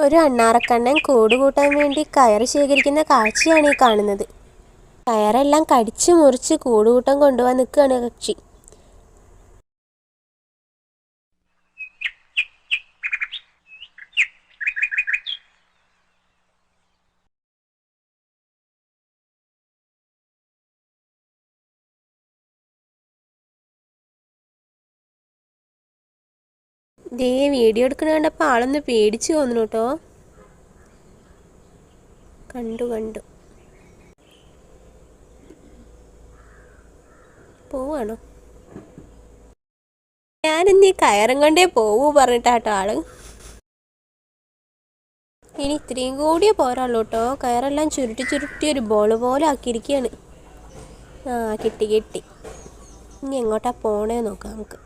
ഒരു അണ്ണാറക്കണ്ണൻ കൂട് കൂട്ടാൻ വേണ്ടി കയറ് ശേഖരിക്കുന്ന കാഴ്ചയാണ് ഈ കാണുന്നത്. കയറെല്ലാം കടിച്ചു മുറിച്ച് കൂടുകൂട്ടം കൊണ്ടുപോകാൻ നിൽക്കുകയാണ് കക്ഷി. ദേ വീഡിയോ എടുക്കണ കണ്ടപ്പോൾ ആളൊന്ന് പേടിച്ചു തോന്നുന്നു കേട്ടോ. കണ്ടു പോവാണോ? ഞാനിന്ന് ഈ കയറും കൊണ്ടേ പോവൂ പറഞ്ഞിട്ടാട്ടോ ആള്. ഇനി ഇത്രയും കൂടിയേ പോരാളൂ കേട്ടോ. കയറെല്ലാം ചുരുട്ടി ഒരു ബോള് പോലെ ആക്കിയിരിക്കുകയാണ്. കിട്ടി. ഇനി എങ്ങോട്ടാ പോണേ നോക്കാം നമുക്ക്.